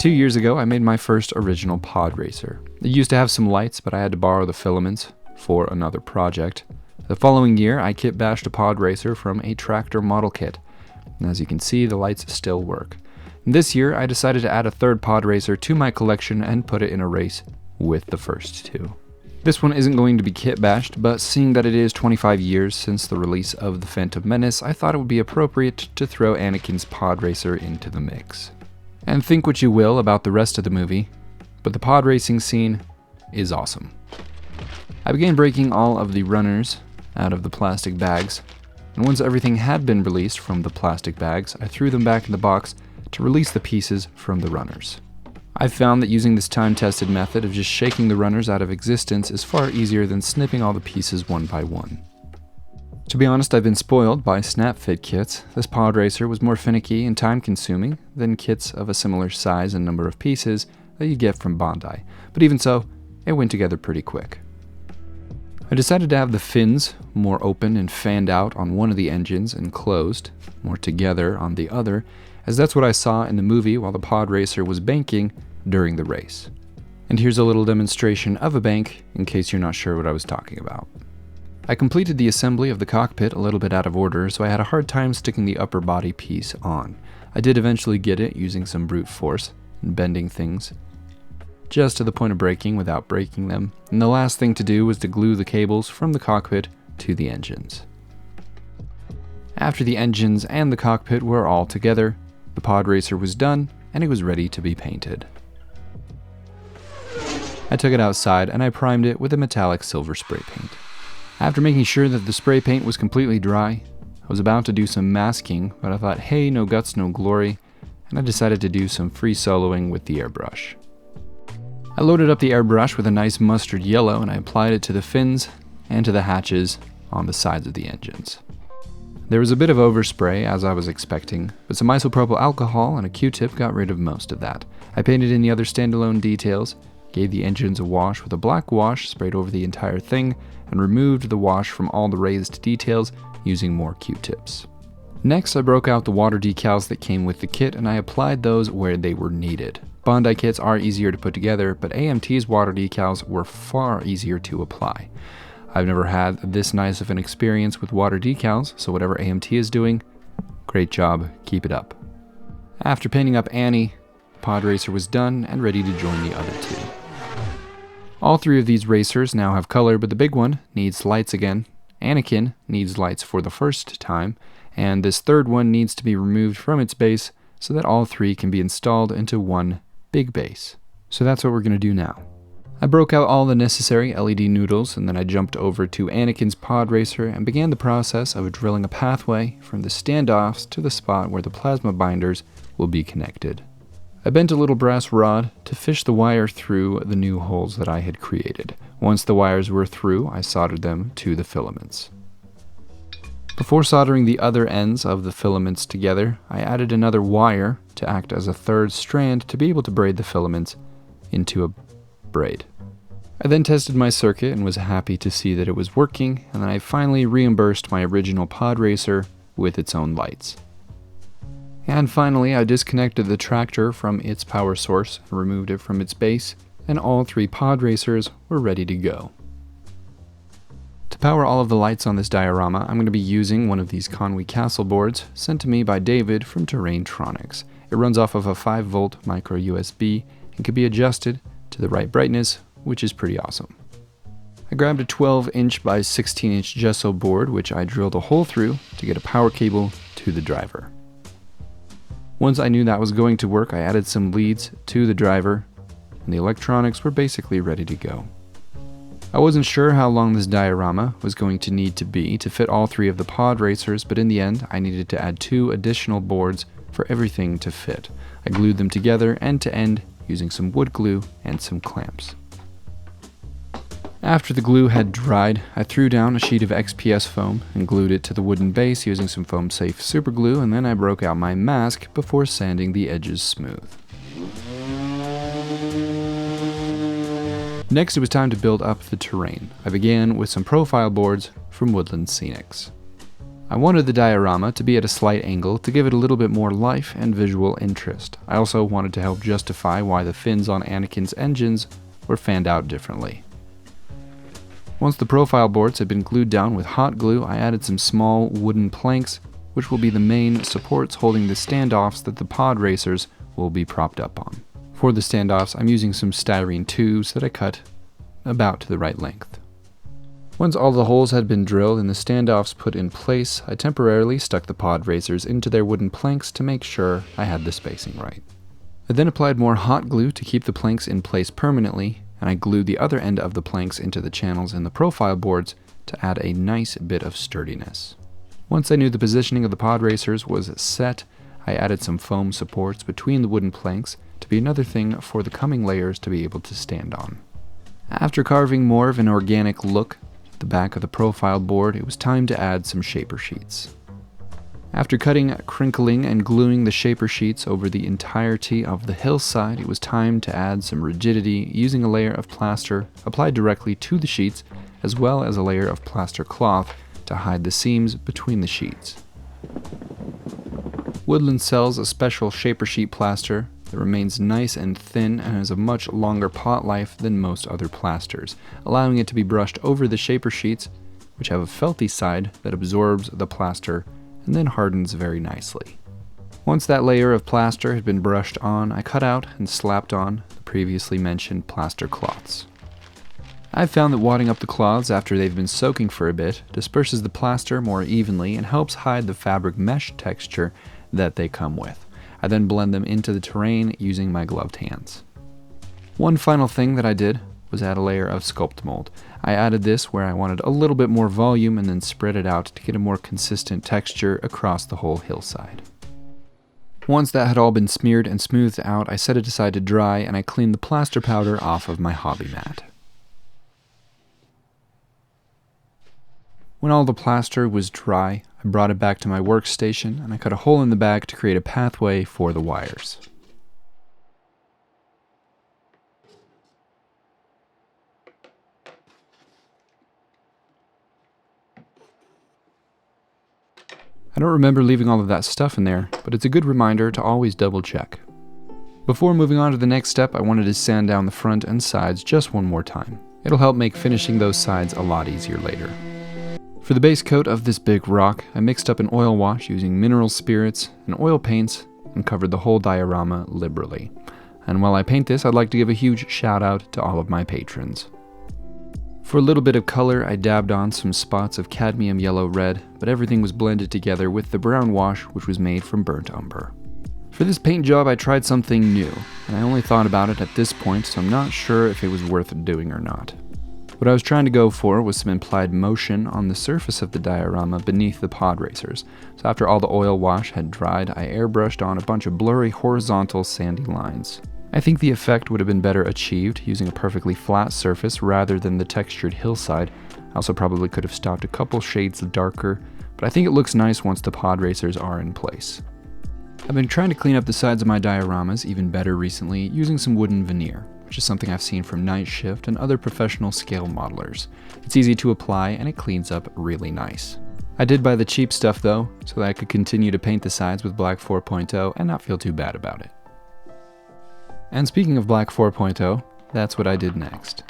2 years ago, I made my first original Podracer. It used to have some lights, but I had to borrow the filaments for another project. The following year, I kitbashed a Podracer from a tractor model kit. And as you can see, the lights still work. And this year, I decided to add a third Podracer to my collection and put it in a race with the first two. This one isn't going to be kitbashed, but seeing that it is 25 years since the release of The Phantom Menace, I thought it would be appropriate to throw Anakin's Podracer into the mix. And think what you will about the rest of the movie, but the pod racing scene is awesome. I began breaking all of the runners out of the plastic bags, and once everything had been released from the plastic bags, I threw them back in the box to release the pieces from the runners. I've found that using this time-tested method of just shaking the runners out of existence is far easier than snipping all the pieces one by one. To be honest, I've been spoiled by snap-fit kits. This Podracer was more finicky and time-consuming than kits of a similar size and number of pieces that you get from Bondi, but even so, it went together pretty quick. I decided to have the fins more open and fanned out on one of the engines and closed, more together on the other, as that's what I saw in the movie while the Podracer was banking during the race. And here's a little demonstration of a bank in case you're not sure what I was talking about. I completed the assembly of the cockpit a little bit out of order, so I had a hard time sticking the upper body piece on. I did eventually get it using some brute force and bending things just to the point of breaking without breaking them, and the last thing to do was to glue the cables from the cockpit to the engines. After the engines and the cockpit were all together, the Podracer was done and it was ready to be painted. I took it outside and I primed it with a metallic silver spray paint. After making sure that the spray paint was completely dry, I was about to do some masking, but I thought, hey, no guts, no glory, and I decided to do some free soloing with the airbrush. I loaded up the airbrush with a nice mustard yellow and I applied it to the fins and to the hatches on the sides of the engines. There was a bit of overspray, as I was expecting, but some isopropyl alcohol and a Q-tip got rid of most of that. I painted in the other standalone details, gave the engines a wash with a black wash sprayed over the entire thing, and removed the wash from all the raised details using more Q-tips. Next, I broke out the water decals that came with the kit and I applied those where they were needed. Bondi kits are easier to put together, but AMT's water decals were far easier to apply. I've never had this nice of an experience with water decals, so whatever AMT is doing, great job, keep it up. After painting up Annie, Podracer was done and ready to join the other two. All three of these racers now have color, but the big one needs lights again. Anakin needs lights for the first time, and this third one needs to be removed from its base so that all three can be installed into one big base. So that's what we're going to do now. I broke out all the necessary LED noodles and then I jumped over to Anakin's Podracer and began the process of drilling a pathway from the standoffs to the spot where the plasma binders will be connected. I bent a little brass rod to fish the wire through the new holes that I had created. Once the wires were through, I soldered them to the filaments. Before soldering the other ends of the filaments together, I added another wire to act as a third strand to be able to braid the filaments into a braid. I then tested my circuit and was happy to see that it was working, and then I finally reimbursed my original Podracer with its own lights. And finally, I disconnected the tractor from its power source and removed it from its base, and all three Podracers were ready to go. To power all of the lights on this diorama, I'm going to be using one of these Conway Castle boards sent to me by David from Terraintronics. It runs off of a 5-volt micro USB and can be adjusted to the right brightness, which is pretty awesome. I grabbed a 12-inch by 16-inch gesso board, which I drilled a hole through to get a power cable to the driver. Once I knew that was going to work, I added some leads to the driver, and the electronics were basically ready to go. I wasn't sure how long this diorama was going to need to be to fit all three of the Podracers, but in the end, I needed to add 2 additional boards for everything to fit. I glued them together end to end using some wood glue and some clamps. After the glue had dried, I threw down a sheet of XPS foam and glued it to the wooden base using some foam safe super glue, and then I broke out my mask before sanding the edges smooth. Next, it was time to build up the terrain. I began with some profile boards from Woodland Scenics. I wanted the diorama to be at a slight angle to give it a little bit more life and visual interest. I also wanted to help justify why the fins on Anakin's engines were fanned out differently. Once the profile boards had been glued down with hot glue, I added some small wooden planks, which will be the main supports holding the standoffs that the Podracers will be propped up on. For the standoffs, I'm using some styrene tubes that I cut about to the right length. Once all the holes had been drilled and the standoffs put in place, I temporarily stuck the Podracers into their wooden planks to make sure I had the spacing right. I then applied more hot glue to keep the planks in place permanently, and I glued the other end of the planks into the channels in the profile boards to add a nice bit of sturdiness. Once I knew the positioning of the Podracers was set, I added some foam supports between the wooden planks to be another thing for the coming layers to be able to stand on. After carving more of an organic look at the back of the profile board, it was time to add some shaper sheets. After cutting, crinkling, and gluing the shaper sheets over the entirety of the hillside, it was time to add some rigidity using a layer of plaster applied directly to the sheets, as well as a layer of plaster cloth to hide the seams between the sheets. Woodland sells a special shaper sheet plaster that remains nice and thin and has a much longer pot life than most other plasters, allowing it to be brushed over the shaper sheets, which have a felty side that absorbs the plaster and then hardens very nicely. Once that layer of plaster had been brushed on, I cut out and slapped on the previously mentioned plaster cloths. I've found that wadding up the cloths after they've been soaking for a bit disperses the plaster more evenly and helps hide the fabric mesh texture that they come with. I then blend them into the terrain using my gloved hands. One final thing that I did was add a layer of sculpt mold. I added this where I wanted a little bit more volume and then spread it out to get a more consistent texture across the whole hillside. Once that had all been smeared and smoothed out, I set it aside to dry and I cleaned the plaster powder off of my hobby mat. When all the plaster was dry, I brought it back to my workstation and I cut a hole in the back to create a pathway for the wires. I don't remember leaving all of that stuff in there, but it's a good reminder to always double check. Before moving on to the next step, I wanted to sand down the front and sides just one more time. It'll help make finishing those sides a lot easier later. For the base coat of this big rock, I mixed up an oil wash using mineral spirits and oil paints and covered the whole diorama liberally. And while I paint this, I'd like to give a huge shout out to all of my patrons. For a little bit of color, I dabbed on some spots of cadmium yellow red, but everything was blended together with the brown wash, which was made from burnt umber. For this paint job, I tried something new, and I only thought about it at this point, so I'm not sure if it was worth doing or not. What I was trying to go for was some implied motion on the surface of the diorama beneath the Podracers, so after all the oil wash had dried, I airbrushed on a bunch of blurry horizontal sandy lines. I think the effect would have been better achieved using a perfectly flat surface rather than the textured hillside. I also probably could have stopped a couple shades darker, but I think it looks nice once the Podracers are in place. I've been trying to clean up the sides of my dioramas even better recently using some wooden veneer, which is something I've seen from Night Shift and other professional scale modelers. It's easy to apply and it cleans up really nice. I did buy the cheap stuff though, so that I could continue to paint the sides with Black 4.0 and not feel too bad about it. And speaking of Black 4.0, that's what I did next.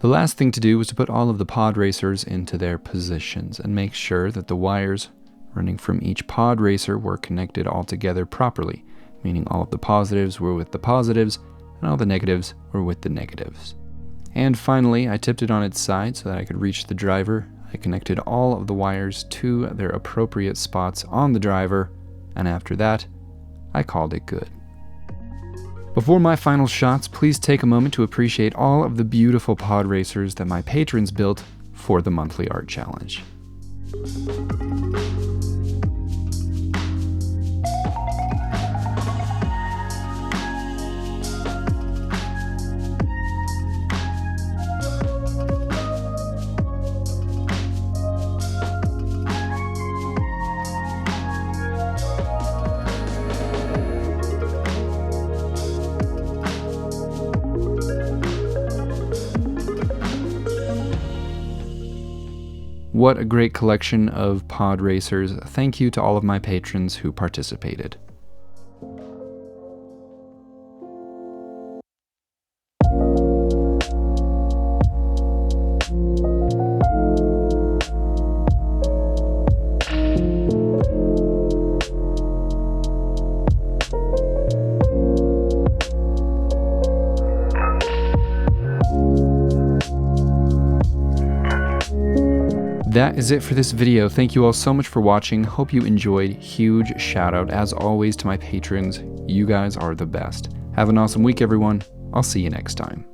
The last thing to do was to put all of the Podracers into their positions and make sure that the wires running from each Podracer were connected all together properly, meaning all of the positives were with the positives and all the negatives were with the negatives. And finally, I tipped it on its side so that I could reach the driver. I connected all of the wires to their appropriate spots on the driver, and after that, I called it good. Before my final shots, please take a moment to appreciate all of the beautiful Podracers that my patrons built for the monthly art challenge. What a great collection of Podracers. Thank you to all of my patrons who participated. That is it for this video. Thank you all so much for watching. Hope you enjoyed. Huge shout out as always to my patrons. You guys are the best. Have an awesome week, everyone. I'll see you next time.